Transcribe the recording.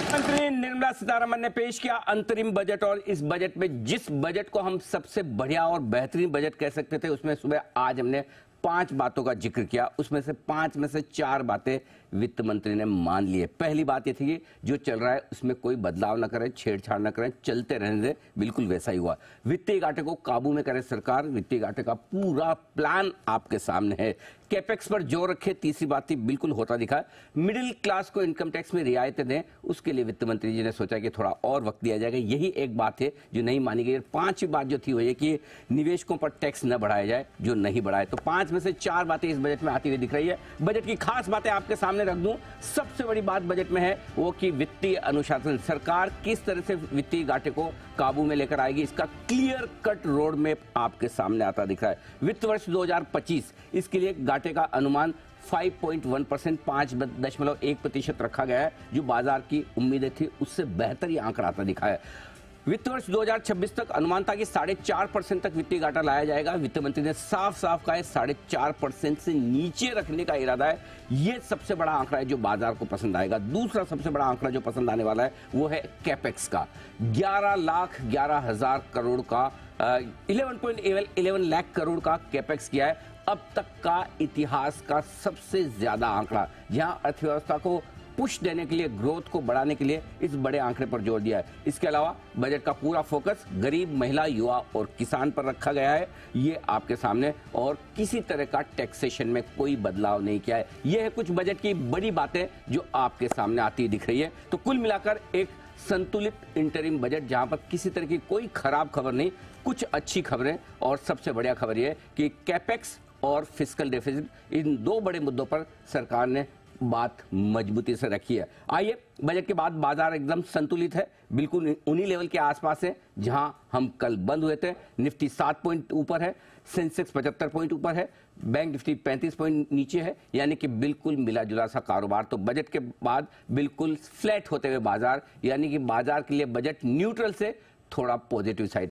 मंत्री निर्मला सीतारमण ने पेश किया अंतरिम बजट और इस बजट में जिस बजट को हम सबसे बढ़िया और बेहतरीन बजट कह सकते थे उसमें सुबह आज हमने 5 बातों का जिक्र किया। उसमें से 5 में से 4 बातें वित्त मंत्री ने मान ली है। पहली बात ये थी कि जो चल रहा है उसमें कोई बदलाव ना करें, छेड़छाड़ ना करें, चलते रहने दें। बिल्कुल वैसा ही हुआ। वित्तीय घाटे को काबू में करे सरकार। वित्तीय घाटे का पूरा प्लान आपके सामने है। कैपेक्स पर जोर रखे, तीसरी बात थी, बिल्कुल होता दिखा। मिडिल क्लास को इनकम टैक्स में रियायतें दें, उसके लिए वित्त मंत्री जी ने सोचा कि थोड़ा और वक्त दिया जाएगा। यही एक बात है जो नहीं मानी गई। 5वीं बात जो थी वो ये कि निवेशकों पर टैक्स न बढ़ाया जाए, जो नहीं बढ़ाए। तो 5 में से 4 बातें इस बजट में आती हुई दिख रही है। बजट की खास बातें आपके सामने रख दूं। सबसे बड़ी बात बजट में है वो कि वित्तीय अनुशासन, सरकार किस तरह से वित्तीय घाटे को काबू में लेकर आएगी, इसका क्लियर कट रोड मैप आपके सामने आता दिख रहा है। वित्त वर्ष 2025 इसके लिए घाटे का अनुमान 5.1%, 5.1% रखा गया है, जो बाजार की उम्मीदें थी उससे बेहतर ही आंकड़ा आता दिखा है। वित्त वर्ष 2026 तक अनुमान था कि 4.5% तक वित्तीय घाटा लाया जाएगा। वित्त मंत्री ने साफ साफ कहा है 4.5% से नीचे रखने का इरादा है। यह सबसे बड़ा आंकड़ा है जो बाजार को पसंद आएगा। दूसरा सबसे बड़ा आंकड़ा जो पसंद आने वाला है वो है कैपेक्स का। 11,11,000 करोड़ का 11 लाख करोड़ का कैपेक्स किया है। अब तक का इतिहास का सबसे ज्यादा आंकड़ा, जहां अर्थव्यवस्था को पुश देने के लिए, ग्रोथ को बढ़ाने के लिए इस बड़े आंकड़े पर जोर दिया है। इसके अलावा बजट का पूरा फोकस गरीब, महिला, युवा और किसान पर रखा गया है। ये आपके सामने, और किसी तरह का टैक्सेशन में कोई बदलाव नहीं किया है। ये है कुछ बजट की बड़ी बातें जो आपके सामने आती दिख रही है। तो कुल मिलाकर एक संतुलित इंटरिम बजट, जहां पर किसी तरह की कोई खराब खबर नहीं, कुछ अच्छी खबरें, और सबसे बढ़िया खबर यह है कि कैपेक्स और फिस्कल डेफिसिट, इन 2 बड़े मुद्दों पर सरकार ने बात मजबूती से रखी है। आइए, बजट के बाद बाजार एकदम संतुलित है, बिल्कुल उन्हीं लेवल के आसपास है जहां हम कल बंद हुए थे। निफ्टी 7 पॉइंट ऊपर है, सेंसेक्स 75 पॉइंट ऊपर है, बैंक निफ्टी 35 पॉइंट नीचे है, यानी कि बिल्कुल मिला जुला सा कारोबार। तो बजट के बाद बिल्कुल फ्लैट होते हुए बाजार, यानी कि बाजार के लिए बजट न्यूट्रल से थोड़ा पॉजिटिव साइड